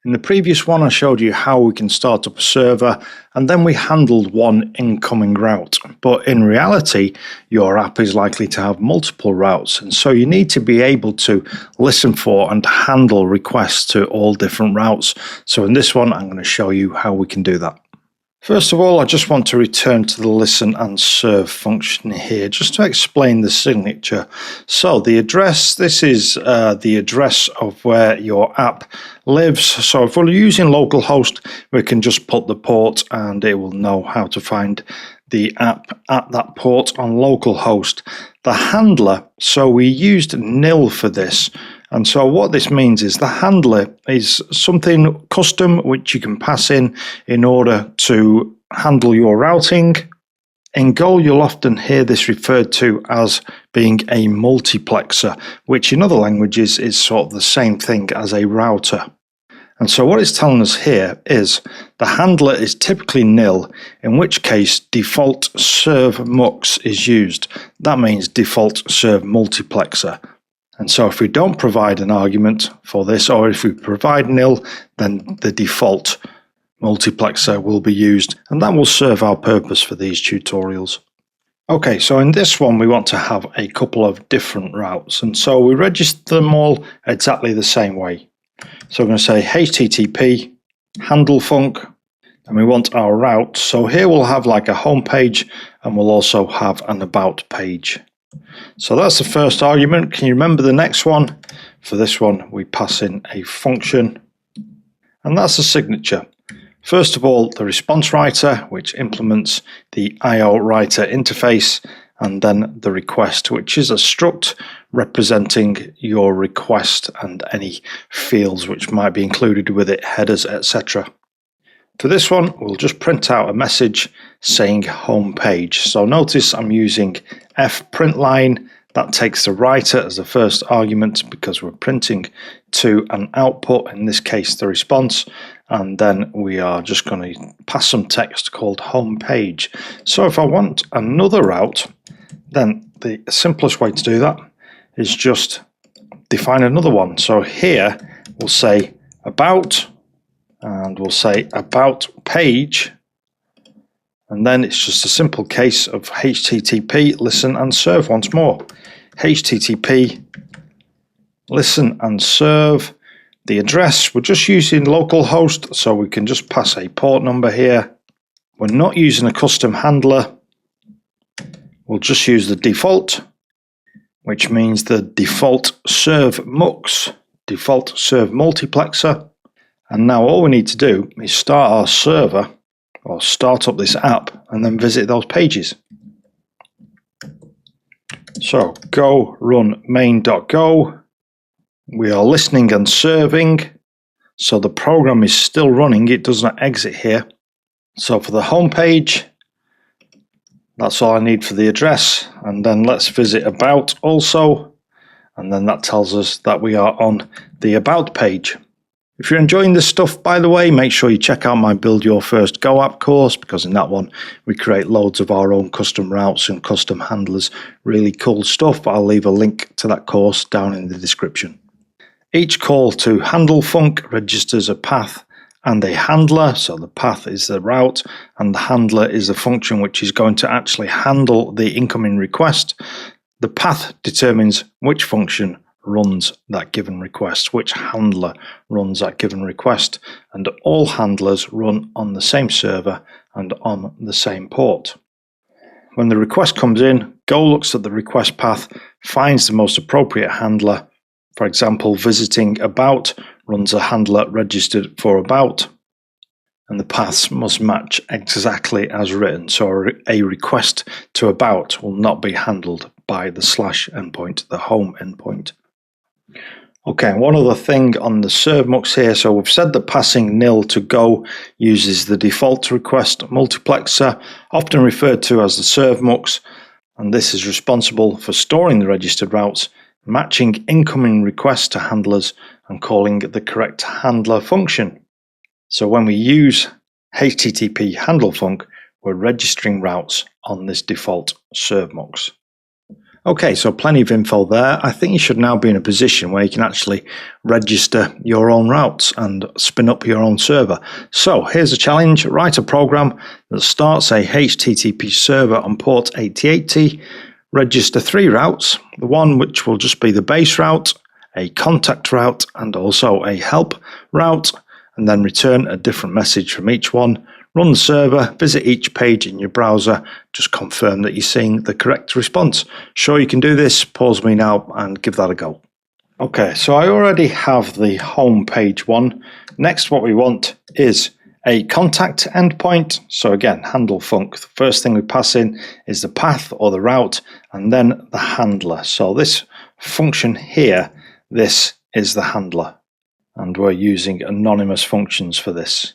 In the previous one, I showed you how we can start up a server and then we handled one incoming route. But in reality, your app is likely to have multiple routes, and so you need to be able to listen for and handle requests to all different routes. So in this one, I'm going to show you how we can do that. First of all, I just want to return to the ListenAndServe function here just to explain the signature. So the address, this is the address of where your app lives. So if we're using localhost, we can just put the port and it will know how to find the app at that port on localhost. The handler, so we used nil for this. And so what this means is the handler is something custom which you can pass in order to handle your routing. In Go, you'll often hear this referred to as being a multiplexer, which in other languages is sort of the same thing as a router. And so what it's telling us here is the handler is typically nil, in which case default ServeMux is used. That means default serve multiplexer. And so if we don't provide an argument for this, or if we provide nil, then the default multiplexer will be used, and that will serve our purpose for these tutorials. Okay, so in this one we want to have a couple of different routes, and so we register them all exactly the same way. So we're going to say HTTP HandleFunc, and we want our route. So here we'll have like a home page, and we'll also have an about page. So that's the first argument. Can you remember the next one? For this one, we pass in a function, and that's the signature. First of all, the response writer, which implements the IO writer interface, and then the request, which is a struct representing your request and any fields which might be included with it, headers, etc. For this one, we'll just print out a message saying home page. So notice I'm using fPrintLine. That takes the writer as the first argument because we're printing to an output, in this case the response, and then we are just going to pass some text called home page. So if I want another route, then the simplest way to do that is just define another one. So here we'll say about, and we'll say about page, and then it's just a simple case of HTTP listen and serve once more. HTTP listen and serve. The address, we're just using localhost, so we can just pass a port number here. We're not using a custom handler. We'll just use the default, which means the default ServeMux, default serve multiplexer. And now all we need to do is start our server, or start up this app, and then visit those pages. So go run main.go. We are listening and serving. So the program is still running. It does not exit here. So for the home page, that's all I need for the address. And then let's visit about also. And then that tells us that we are on the about page. If you're enjoying this stuff, by the way, make sure you check out my Build Your First Go app course, because in that one we create loads of our own custom routes and custom handlers. Really cool stuff. I'll leave a link to that course down in the description. Each call to HandleFunc registers a path and a handler. So the path is the route and the handler is the function which is going to actually handle the incoming request. The path determines which function runs that given request, which handler runs that given request, and all handlers run on the same server and on the same port. When the request comes in, Go looks at the request path, finds the most appropriate handler. For example, visiting about runs a handler registered for about, and the paths must match exactly as written. So a request to about will not be handled by the / endpoint, the home endpoint. Okay, one other thing on the ServeMux here. So we've said that passing nil to Go uses the default request multiplexer, often referred to as the ServeMux, and this is responsible for storing the registered routes, matching incoming requests to handlers, and calling the correct handler function. So when we use HTTP HandleFunc, we're registering routes on this default ServeMux. Okay, so plenty of info there. I think you should now be in a position where you can actually register your own routes and spin up your own server. So here's a challenge. Write a program that starts a HTTP server on port 8080, register 3 routes, the one which will just be the base route, a contact route, and also a help route, and then return a different message from each one. Run the server, visit each page in your browser, just confirm that you're seeing the correct response. Sure you can do this, pause me now and give that a go. Okay, so I already have the home page one. Next what we want is a contact endpoint. So again, HandleFunc. The first thing we pass in is the path or the route and then the handler. So this function here, this is the handler. And we're using anonymous functions for this.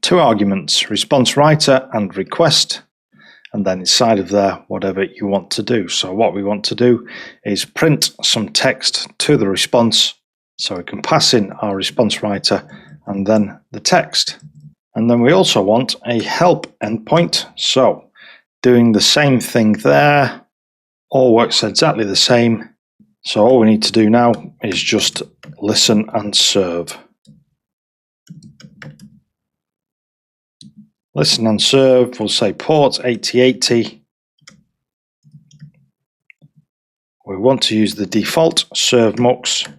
2 arguments, response writer and request, and then inside of there, whatever you want to do. So what we want to do is print some text to the response. So we can pass in our response writer and then the text. And then we also want a help endpoint. So doing the same thing there, all works exactly the same. So all we need to do now is just listen and serve. Listen and serve, we'll say port 8080. We want to use the default ServeMux.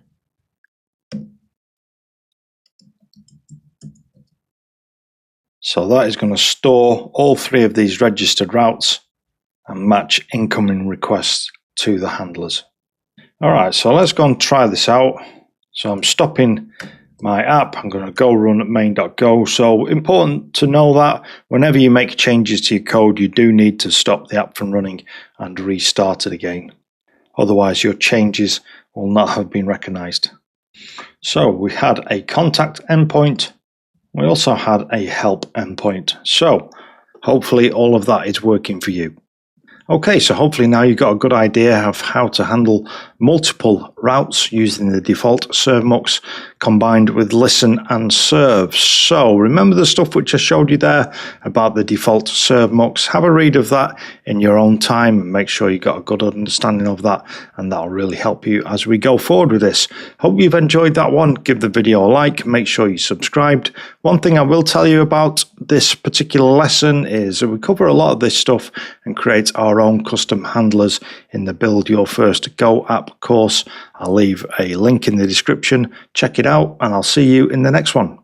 So that is going to store all 3 of these registered routes and match incoming requests to the handlers. Alright, so let's go and try this out. So I'm stopping my app, I'm going to go run at main.go. So important to know that whenever you make changes to your code, you do need to stop the app from running and restart it again. Otherwise your changes will not have been recognized. So we had a contact endpoint. We also had a help endpoint. So hopefully all of that is working for you. Okay, so hopefully now you've got a good idea of how to handle multiple routes using the default ServeMux combined with listen and serve. So remember the stuff which I showed you there about the default ServeMux. Have a read of that in your own time and make sure you got a good understanding of that, and that'll really help you as we go forward with this. Hope you've enjoyed that one. Give the video a like, make sure you subscribed. One thing I will tell you about this particular lesson is that we cover a lot of this stuff and create our own custom handlers in the Build Your First Go app course. I'll leave a link in the description. Check it out and I'll see you in the next one.